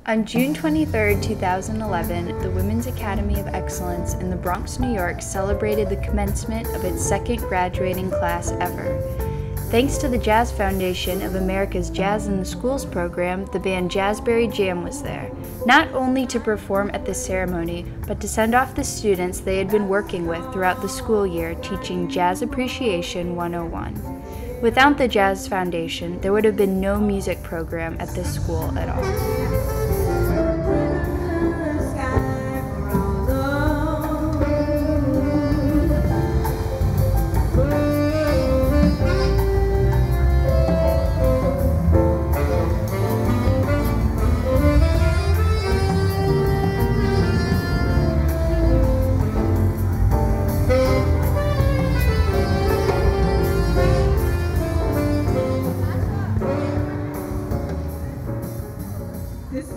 On June 23, 2011, the Women's Academy of Excellence in the Bronx, New York celebrated the commencement of its second graduating class ever. Thanks to the Jazz Foundation of America's Jazz in the Schools program, the band Jazzberry Jam was there, not only to perform at the ceremony, but to send off the students they had been working with throughout the school year teaching Jazz Appreciation 101. Without the Jazz Foundation, there would have been no music program at this school at all.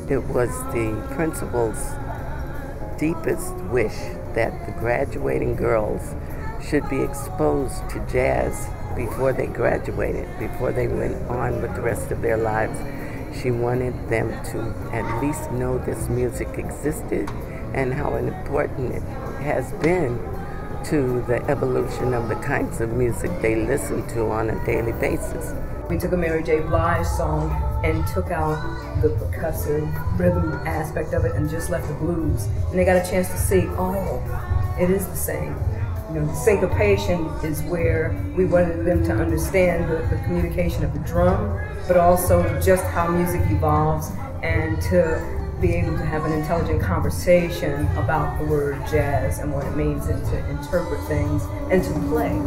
It was the principal's deepest wish that the graduating girls should be exposed to jazz before they graduated, before they went on with the rest of their lives. She wanted them to at least know this music existed and how important it has been to the evolution of the kinds of music they listen to on a daily basis. We took a Mary J. Blige song and took out the percussive rhythm aspect of it and just left the blues. And they got a chance to see, oh, it is the same. You know, the syncopation is where we wanted them to understand the communication of the drum, but also just how music evolves and to be able to have an intelligent conversation about the word jazz and what it means and to interpret things and to play.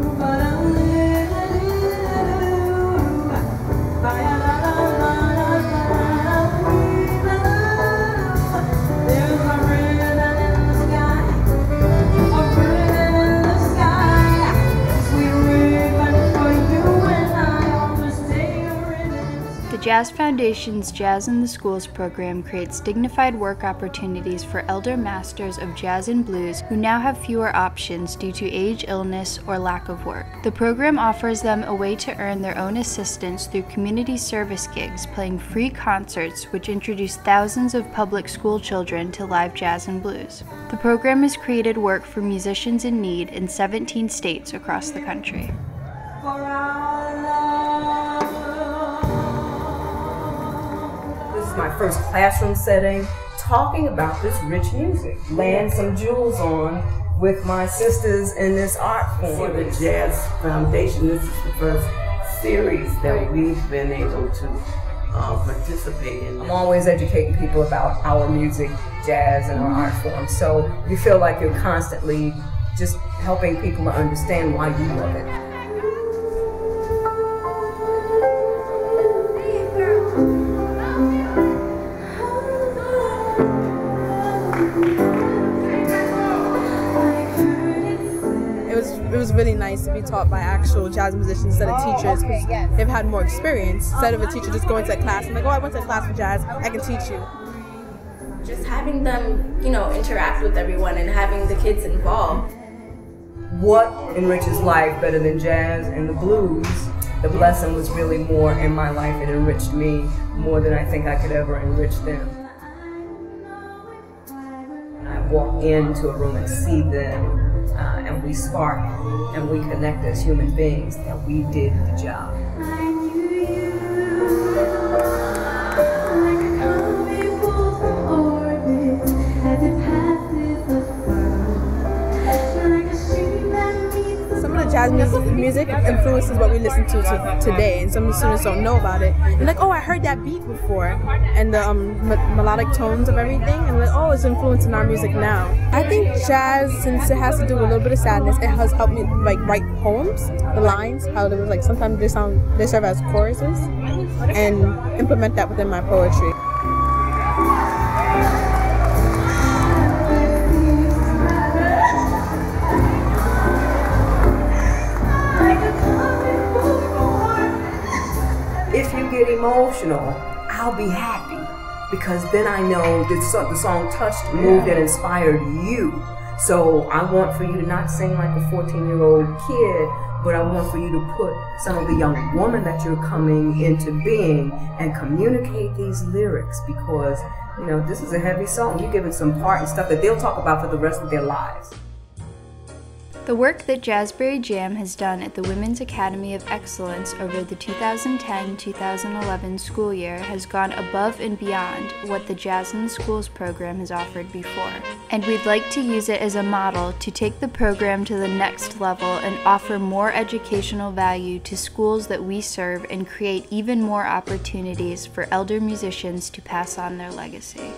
The Jazz Foundation's Jazz in the Schools program creates dignified work opportunities for elder masters of jazz and blues who now have fewer options due to age, illness, or lack of work. The program offers them a way to earn their own assistance through community service gigs, playing free concerts which introduce thousands of public school children to live jazz and blues. The program has created work for musicians in need in 17 states across the country. My first classroom setting, talking about this rich music, laying some jewels on with my sisters in this art form. For the Jazz Foundation, this is the first series that we've been able to participate in. I'm always educating people about our music, jazz, and our art form, so you feel like you're constantly just helping people to understand why you love it. It was really nice to be taught by actual jazz musicians instead of teachers, because they've had more experience. Instead of a teacher just going to a class and like, oh, I went to a class for jazz, I can teach you. Just having them, you know, interact with everyone and having the kids involved. What enriches life better than jazz and the blues? The blessing was really more in my life. It enriched me more than I think I could ever enrich them. I walk into a room and see them, and we spark and we connect as human beings that we did the job. Some of the jazz music influences what we listen to today, and some of the students don't know about it. They're like, oh, I heard that beat before, and the melodic tones of everything, and like, oh, it's influencing our music now. I think jazz, since it has to do with a little bit of sadness, it has helped me like write poems, the lines, how they was like sometimes they serve as choruses, and implement that within my poetry. If you get emotional, I'll be happy, because then I know the song touched, moved, and inspired you. So I want for you to not sing like a 14-year-old kid, but I want for you to put some of the young woman that you're coming into being and communicate these lyrics, because, you know, this is a heavy song. You're giving some part and stuff that they'll talk about for the rest of their lives. The work that Jazzberry Jam has done at the Women's Academy of Excellence over the 2010-2011 school year has gone above and beyond what the Jazz in the Schools program has offered before. And we'd like to use it as a model to take the program to the next level and offer more educational value to schools that we serve and create even more opportunities for elder musicians to pass on their legacy.